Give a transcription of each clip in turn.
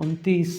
29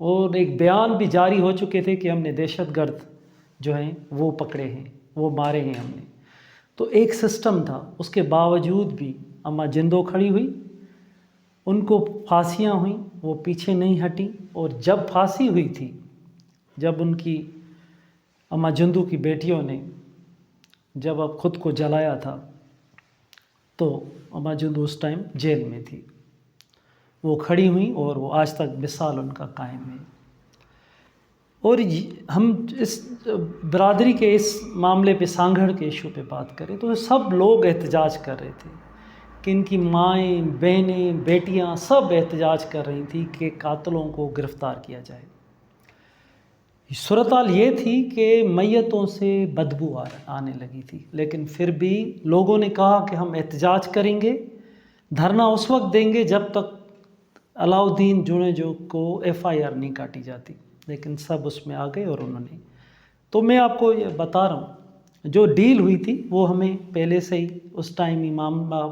اور ایک بیان بھی جاری ہو چکے تھے کہ ہم نے دہشت گرد جو ہیں وہ پکڑے ہیں، وہ مارے ہیں ہم نے۔ تو ایک سسٹم تھا، اس کے باوجود بھی اماں جندو کھڑی ہوئی، ان کو پھانسیاں ہوئیں، وہ پیچھے نہیں ہٹیں، اور جب پھانسی ہوئی تھی، جب ان کی اماں جندو کی بیٹیوں نے جب اب خود کو جلایا تھا، تو اماں جندو اس ٹائم جیل میں تھی، وہ کھڑی ہوئیں اور وہ آج تک مثال ان کا قائم ہے۔ اور ہم اس برادری کے اس معاملے پہ، سانگھڑ کے ایشو پہ بات کریں تو سب لوگ احتجاج کر رہے تھے کہ ان کی مائیں، بہنیں، بیٹیاں سب احتجاج کر رہی تھیں کہ قاتلوں کو گرفتار کیا جائے۔ صورتحال یہ تھی کہ میتوں سے بدبو آنے لگی تھی، لیکن پھر بھی لوگوں نے کہا کہ ہم احتجاج کریں گے، دھرنا اس وقت دیں گے جب تک علاء الدین جونیجو کو FIR نہیں کاٹی جاتی، لیکن سب اس میں آ گئے اور انہوں نے۔ تو میں آپ کو یہ بتا رہا ہوں، جو ڈیل ہوئی تھی وہ ہمیں پہلے سے ہی اس ٹائم ہی معاملہ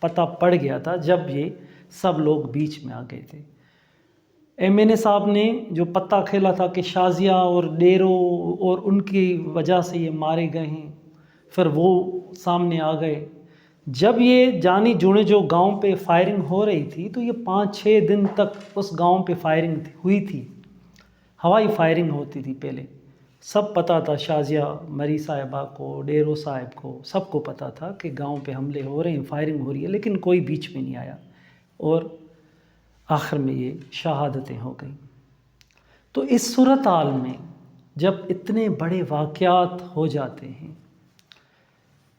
پتہ پڑ گیا تھا، جب یہ سب لوگ بیچ میں آ گئے تھے۔ MNA صاحب نے جو پتہ کھیلا تھا کہ شازیہ اور ڈیرو اور ان کی وجہ سے یہ مارے گئے ہیں، پھر وہ سامنے آ گئے۔ جب یہ جانی جونیجو گاؤں پہ فائرنگ ہو رہی تھی تو یہ 5-6 دن تک اس گاؤں پہ فائرنگ ہوئی تھی، ہوائی فائرنگ ہوتی تھی پہلے۔ سب پتہ تھا، شازیہ مری صاحبہ کو، ڈیرو صاحب کو، سب کو پتہ تھا کہ گاؤں پہ حملے ہو رہے ہیں، فائرنگ ہو رہی ہے، لیکن کوئی بیچ میں نہیں آیا، اور آخر میں یہ شہادتیں ہو گئیں۔ تو اس صورتحال میں جب اتنے بڑے واقعات ہو جاتے ہیں،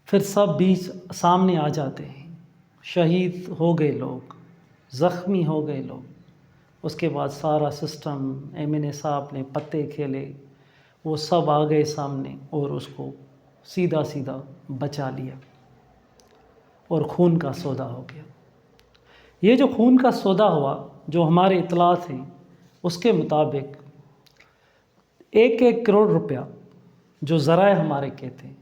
پھر سب بیچ سامنے آ جاتے ہیں، شہید ہو گئے لوگ، زخمی ہو گئے لوگ، اس کے بعد سارا سسٹم MNA صاحب نے پتے کھیلے، وہ سب آ گئے سامنے اور اس کو سیدھا سیدھا بچا لیا، اور خون کا سودا ہو گیا۔ یہ جو خون کا سودا ہوا، جو ہمارے اطلاعات ہیں اس کے مطابق 1-1 کروڑ روپیہ جو ذرائع ہمارے کہتے ہیں،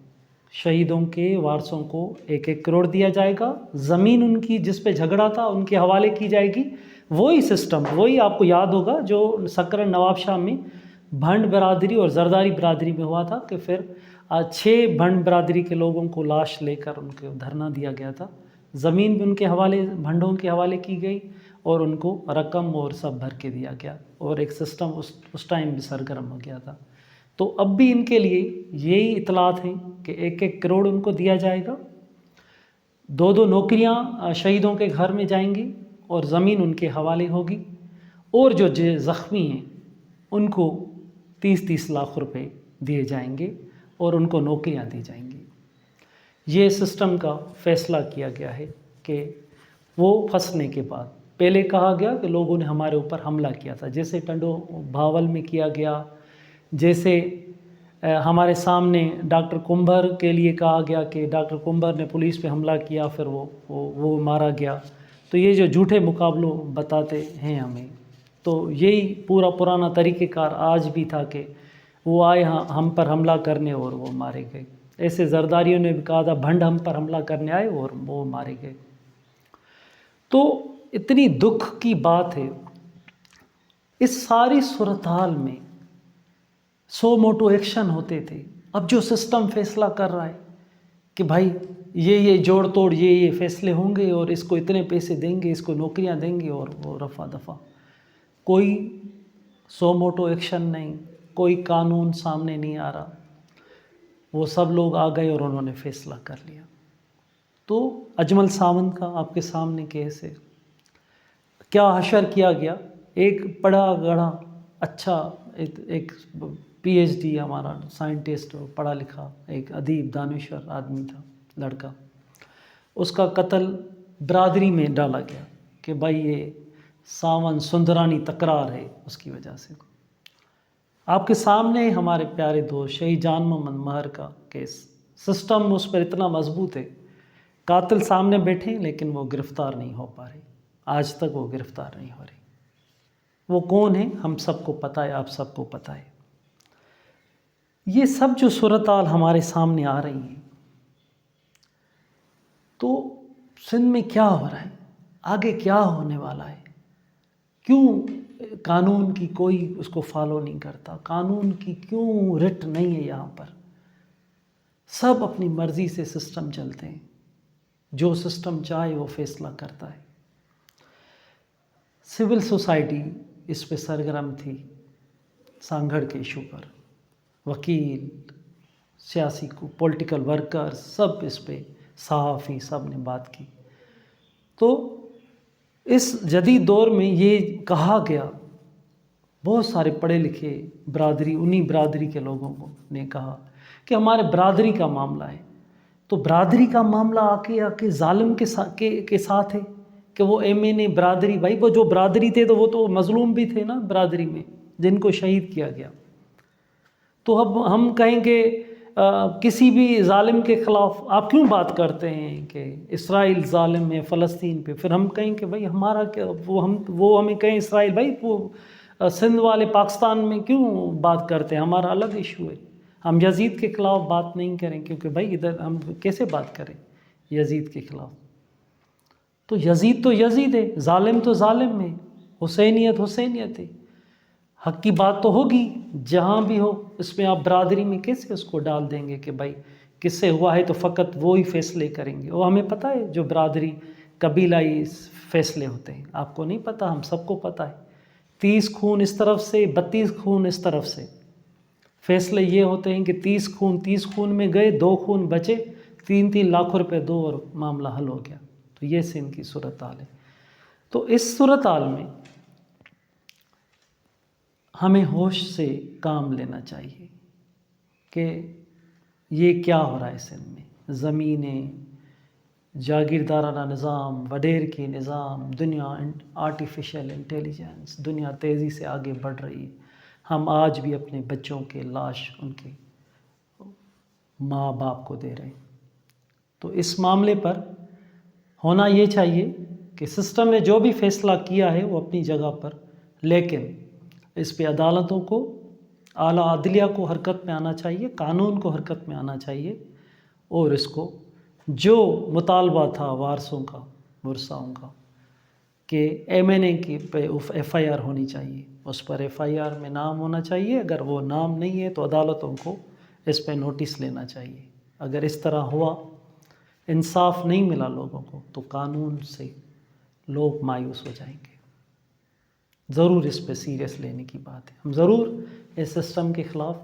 شہیدوں کے وارثوں کو 1-1 کروڑ دیا جائے گا، زمین ان کی جس پہ جھگڑا تھا ان کے حوالے کی جائے گی۔ وہی سسٹم، وہی آپ کو یاد ہوگا جو سکرن نواب شاہ میں بھنڈ برادری اور زرداری برادری میں ہوا تھا، کہ پھر 6 بھنڈ برادری کے لوگوں کو لاش لے کر ان کو دھرنا دیا گیا تھا، زمین بھی ان کے حوالے، بھنڈوں کے حوالے کی گئی، اور ان کو رقم اور سب بھر کے دیا گیا، اور ایک سسٹم اس ٹائم بھی سرگرم ہو گیا تھا۔ تو اب بھی ان کے لیے یہی اطلاعات ہیں کہ 1-1 کروڑ ان کو دیا جائے گا، 2 نوکریاں شہیدوں کے گھر میں جائیں گی، اور زمین ان کے حوالے ہوگی، اور جو زخمی ہیں ان کو 30-30 لاکھ روپے دیے جائیں گے، اور ان کو نوکریاں دی جائیں گی۔ یہ سسٹم کا فیصلہ کیا گیا ہے کہ وہ پھنسنے کے بعد، پہلے کہا گیا کہ لوگوں نے ہمارے اوپر حملہ کیا تھا، جیسے ٹنڈو بھاول میں کیا گیا، جیسے ہمارے سامنے ڈاکٹر کنبھر کے لیے کہا گیا کہ ڈاکٹر کنبھر نے پولیس پہ حملہ کیا، پھر وہ مارا گیا۔ تو یہ جو جھوٹے مقابلوں بتاتے ہیں ہمیں، تو یہی پرانا طریقہ کار آج بھی تھا کہ وہ آئے ہم پر حملہ کرنے اور وہ مارے گئے۔ ایسے زرداریوں نے بھی کہا تھا بھنڈ ہم پر حملہ کرنے آئے اور وہ مارے گئے۔ تو اتنی دکھ کی بات ہے، اس ساری صورتحال میں 100 موٹو ایکشن ہوتے تھے، اب جو سسٹم فیصلہ کر رہا ہے کہ بھائی یہ جوڑ توڑ، یہ فیصلے ہوں گے، اور اس کو اتنے پیسے دیں گے، اس کو نوکریاں دیں گے، اور وہ رفع دفع، کوئی 100 موٹو ایکشن نہیں، کوئی قانون سامنے نہیں آ رہا، وہ سب لوگ آ گئے اور انہوں نے فیصلہ کر لیا۔ تو اجمل ساونت کا آپ کے سامنے کیس ہے، کیا حشر کیا گیا، ایک پڑھا گڑھا اچھا ایک PhD ہمارا سائنٹسٹ، پڑھا لکھا ایک ادیب دانشور آدمی تھا، لڑکا، اس کا قتل برادری میں ڈالا گیا کہ بھائی یہ ساون سندرانی تکرار ہے، اس کی وجہ سے۔ آپ کے سامنے ہمارے پیارے دوست شہید جان محمد مہر کا کیس، سسٹم اس پر اتنا مضبوط ہے، قاتل سامنے بیٹھے لیکن وہ گرفتار نہیں ہو پا رہے، آج تک وہ گرفتار نہیں ہو رہے۔ وہ کون ہیں ہم سب کو پتہ ہے، آپ سب کو پتہ ہے۔ یہ سب جو صورتحال ہمارے سامنے آ رہی ہیں، تو سندھ میں کیا ہو رہا ہے، آگے کیا ہونے والا ہے، کیوں قانون کی کوئی اس کو فالو نہیں کرتا. قانون کی کیوں رٹ نہیں ہے یہاں پر. سب اپنی مرضی سے سسٹم چلتے ہیں. جو سسٹم چاہے وہ فیصلہ کرتا ہے. سول سوسائٹی اس پہ سرگرم تھی سانگھڑ کے ایشو پر. وکیل، سیاسی کو، پولیٹیکل ورکر، سب اس پہ، صحافی، سب نے بات کی. تو اس جدید دور میں یہ کہا گیا، بہت سارے پڑھے لکھے برادری، انہی برادری کے لوگوں کو نے کہا کہ ہمارے برادری کا معاملہ ہے. تو برادری کا معاملہ آ کے ظالم کے ساتھ ہے کہ وہ ایم این اے برادری، بھائی وہ جو برادری تھے تو وہ تو مظلوم بھی تھے نا برادری میں، جن کو شہید کیا گیا. تو اب ہم کہیں کہ کسی بھی ظالم کے خلاف آپ کیوں بات کرتے ہیں کہ اسرائیل ظالم ہے فلسطین پہ. پھر ہم کہیں کہ بھائی ہمارا کیا، وہ ہمیں کہیں اسرائیل، بھائی وہ سندھ والے پاکستان میں کیوں بات کرتے ہیں، ہمارا الگ ایشو ہے. ہم یزید کے خلاف بات نہیں کریں کیونکہ بھائی ادھر ہم کیسے بات کریں یزید کے خلاف. تو یزید تو یزید ہے، ظالم تو ظالم ہے، حسینیت حسینیت ہے. حق کی بات تو ہوگی جہاں بھی ہو. اس میں آپ برادری میں کیسے اس کو ڈال دیں گے کہ بھائی کس سے ہوا ہے تو فقط وہی فیصلے کریں گے. وہ ہمیں پتہ ہے جو برادری قبیلائی فیصلے ہوتے ہیں، آپ کو نہیں پتہ، ہم سب کو پتہ ہے. 30 خون اس طرف سے، 32 خون اس طرف سے. فیصلے یہ ہوتے ہیں کہ 30 خون میں گئے، 2 خون بچے، 3 لاکھ روپے دو اور معاملہ حل ہو گیا. تو یہ سندھ کی صورتحال ہے. تو اس صورتحال میں ہمیں ہوش سے کام لینا چاہیے کہ یہ کیا ہو رہا ہے سندھ میں. زمینیں، جاگیردارانہ نظام، وڈیر کی نظام، دنیا آرٹیفیشل انٹیلیجنس، دنیا تیزی سے آگے بڑھ رہی ہے. ہم آج بھی اپنے بچوں کے لاش ان کے ماں باپ کو دے رہے ہیں. تو اس معاملے پر ہونا یہ چاہیے کہ سسٹم نے جو بھی فیصلہ کیا ہے وہ اپنی جگہ پر، لیکن اس پہ عدالتوں کو، اعلیٰ عدلیہ کو حرکت میں آنا چاہیے، قانون کو حرکت میں آنا چاہیے، اور اس کو جو مطالبہ تھا وارثوں کا، ورثاؤں کا، کہ ایم این اے کی پہ ایف آئی آر ہونی چاہیے، اس پر ایف آئی آر میں نام ہونا چاہیے. اگر وہ نام نہیں ہے تو عدالتوں کو اس پہ نوٹس لینا چاہیے. اگر اس طرح ہوا، انصاف نہیں ملا لوگوں کو، تو قانون سے لوگ مایوس ہو جائیں گے. ضرور اس پہ سیریس لینے کی بات ہے. ہم ضرور اس سسٹم کے خلاف،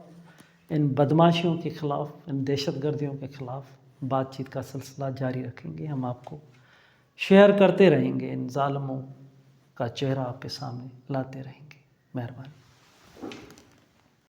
ان بدماشیوں کے خلاف، ان دہشت گردیوں کے خلاف بات چیت کا سلسلہ جاری رکھیں گے. ہم آپ کو شیئر کرتے رہیں گے، ان ظالموں کا چہرہ آپ کے سامنے لاتے رہیں گے. مہربانی.